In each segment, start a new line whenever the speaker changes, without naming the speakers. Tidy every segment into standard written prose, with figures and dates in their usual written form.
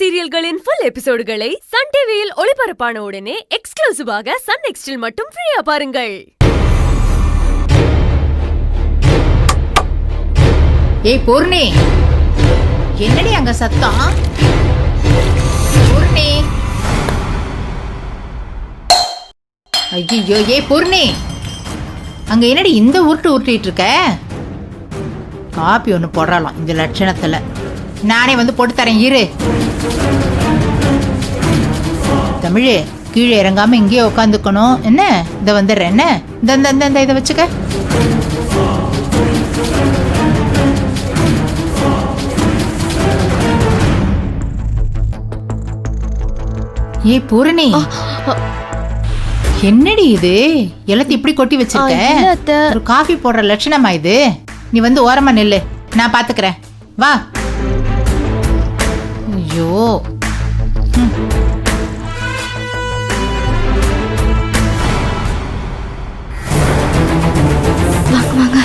சீரியல்களின் full எபிசோடுகளை Sun டிவியில் ஒளிபரப்பான உடனே எக்ஸ்க்ளூசிவாக சன் நெக்ஸ்டில் மட்டும் ஃப்ரீயா பாருங்கள்.
ஏய் பூர்ணி, என்னடி அங்க சத்தம்? பூர்ணி, ஐயோ, ஏய் பூர்ணி, அங்க என்னடி இந்த உருட்டிட்டு இருக்க? காப்பி ஒன்று போடுறாலாம் இந்த லட்சணத்துல. நானே வந்து போட்டு தரேன் இரு. தமிழ், கீழே இறங்காம இங்கேயே உட்காந்துக்கணும் என்ன? இதை வந்துடுறேன் என்ன? இந்த இதை வச்சுக்க. ஏய் பூரணி, என்னடி இது எல்லாத்தையும் இப்படி கொட்டி வச்சிருக்க? ஒரு காஃபி போடுற லட்சணமா இது? நீ வந்து ஓரமா நில்லு, நான் பாத்துக்கிறேன், வா. ஐயோ,
வாங்க வாங்க,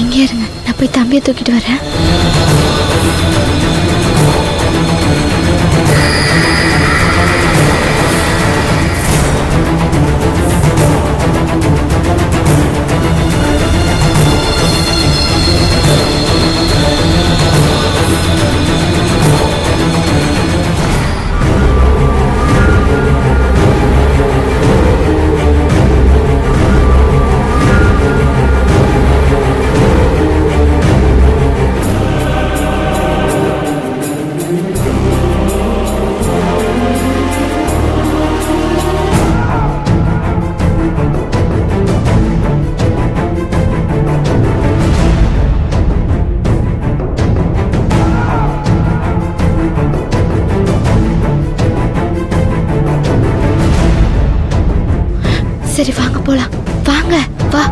இங்கே இருங்க, நான் போய் தம்பியை தூக்கிட்டு வரேன். சரி வாங்க போலாம், வாங்க வா.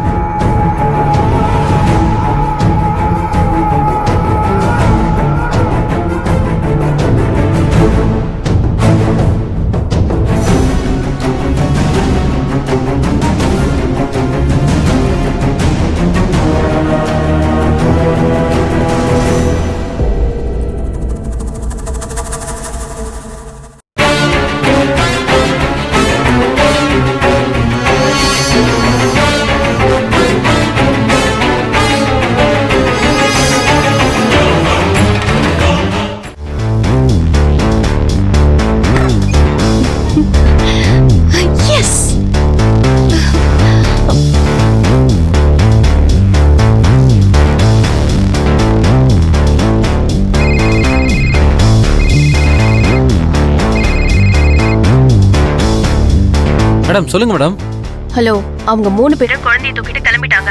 மேடம் சொல்லுங்க மேடம்.
ஹலோ, அவங்க 3 பேரும் குழந்தையை தூக்கிட்டு கிளம்பிட்டாங்க.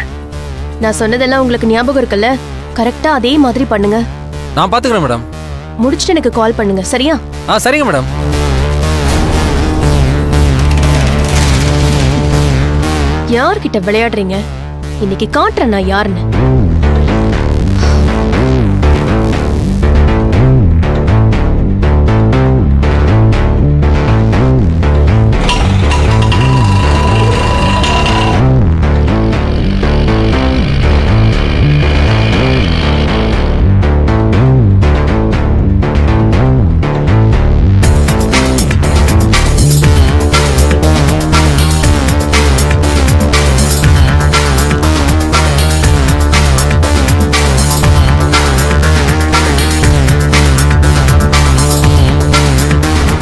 நான் சொன்னதெல்லாம் உங்களுக்கு ஞாபகம் இருக்குல்ல? கரெக்டா அதே மாதிரி பண்ணுங்க.
நான் பாத்துக்கிறேன் மேடம்.
முடிச்சிட்டு எனக்கு கால் பண்ணுங்க, சரியா?
சரிங்க மேடம்.
யார்கிட்ட விளையாடுறீங்க? இன்னைக்கு காட்டுறேன் நான் யாருன்னு.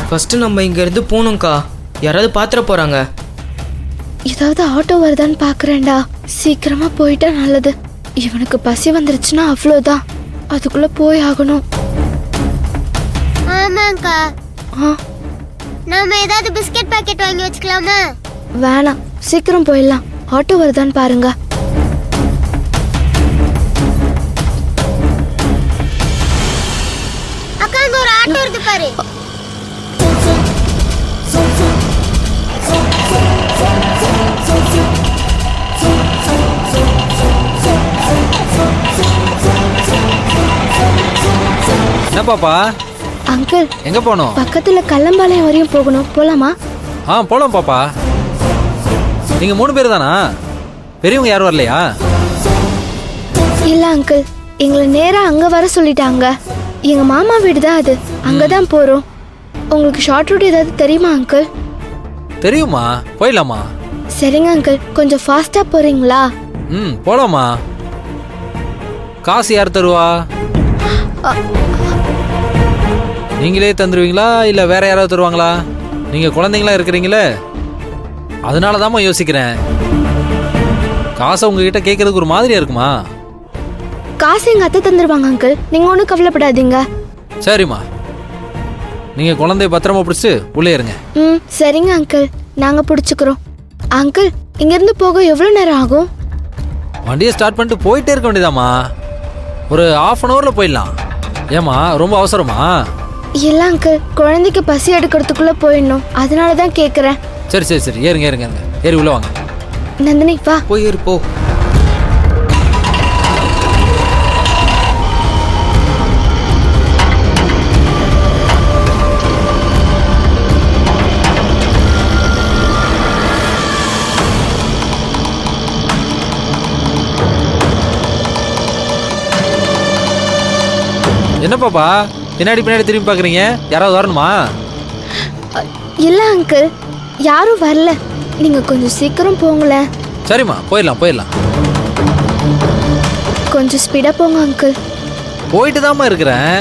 ஃபஸ்ட்டு நம்ம இங்கேருந்து போகணும்க்கா, யாராவது பாத்திர போகிறாங்க.
ஏதாவது ஆட்டோ வருதான்னு பார்க்குறேன்டா, சீக்கிரமா போயிட்டா நல்லது. இவனுக்கு பசி வந்துருச்சுன்னா அவ்வளோதான், அதுக்குள்ள போய் ஆகணும்.
ஆமாங்கக்கா, நாம ஏதாவது பிஸ்கட் பாக்கெட் வாங்கி வச்சுக்கலாமா?
வேணாம், சீக்கிரம் போயிடலாம். ஆட்டோ வருதான்னு பாருங்க.
அக்கா, அங்க ஒரு ஆட்டோ இருக்கு பாரு.
என்ன பாப்பா?
அங்கிள்,
எங்க போனோம்?
பக்கத்துல கல்லம்பாளையம் வரையும் போகணும், போலாமா?
போலாம் பாப்பா. நீங்க 3 பேர் தானா? பெரியவங்க யாரும் வரலையா?
இல்ல அங்கிள், எங்களை நேரா அங்க வர சொல்லிட்டாங்க. எங்க மாமா வீடு தான் அது, அங்கதான் போறோம். உங்களுக்கு ஷார்ட் ரூட் ஏதாவது தெரியுமா அங்கிள்?
தெரியுமா, போயிடலாமா?
சரிங்க அங்கிள், கொஞ்சம் ஃபாஸ்டா போறீங்களா?
ம், போலாமா. காசு யார் தருவா? நீங்களே தந்துருவீங்களா இல்ல வேற யாராவது தருவாங்களா? நீங்க குழந்தைங்களா இருக்கிறீங்களே, அதனாலதாம்மா யோசிக்கிறேன். காசை உங்ககிட்ட கேட்கறதுக்கு ஒரு மாதிரியா இருக்குமா?
காசு எங்க அத்தை தந்துருவாங்க அங்கிள், நீங்க ஒன்றும் கவலைப்படாதீங்க.
சரிம்மா, நீங்க குழந்தைய பத்திரமா பிடிச்சு உள்ளே இருங்க.
ம், சரிங்க அங்கிள், நாங்க பிடிச்சுக்கிறோம். அங்கிள், இங்க இருந்து போக எவ்வளவு நேரம் ஆகும்?
வண்டியை ஸ்டார்ட் பண்ணிட்டு போயிட்டே இருக்க வேண்டியதாம்மா. ஒரு 1/2 hourல போயிடலாம். ஏம்மா, ரொம்ப அவசரமா?
இல்ல அங்கிள், குழந்தைக்கு பசி எடுக்கிறதுக்குள்ள போயிடணும், அதனால தான் கேக்குறேன்.
சரி சரி சரி, ஏறுங்க ஏறுங்க ஏறுங்க. ஏறி உள்ள வாங்க.
நந்தினி வா.
போய் ஏறு, போ.
என்ன பாப்பா, பின்னாடி பின்னாடி திரும்பி பார்க்குறீங்க? யாராவது வரணுமா?
இல்ல அங்கிள், யாரும் வரல, நீங்க கொஞ்சம் சீக்கிரம் போங்களேன்.
சரிம்மா, போயிடலாம் போயிடலாம்.
கொஞ்சம் ஸ்பீடா போங்க அங்கிள்.
போயிட்டு தாம்மா இருக்கிறேன்.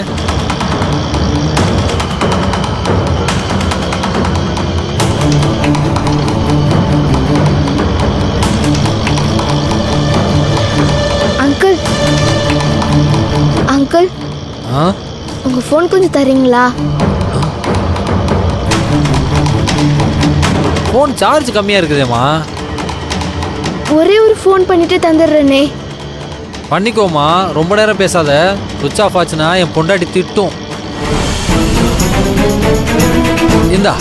அங்கிள், அங்கிள்,
ஆ,
உங்க ஃபோன் கொஞ்சம் தரீங்களா?
ஃபோன் சார்ஜ் கம்மியாக இருக்குதேம்மா.
ஒரே ஒரு ஃபோன் பண்ணிட்டு தந்துடுறேனே.
பண்ணிக்கோமா, ரொம்ப நேரம் பேசாத. சுவிட்ச் ஆஃப் ஆச்சுன்னா என் பொண்டாட்டி திட்டும். இந்தா.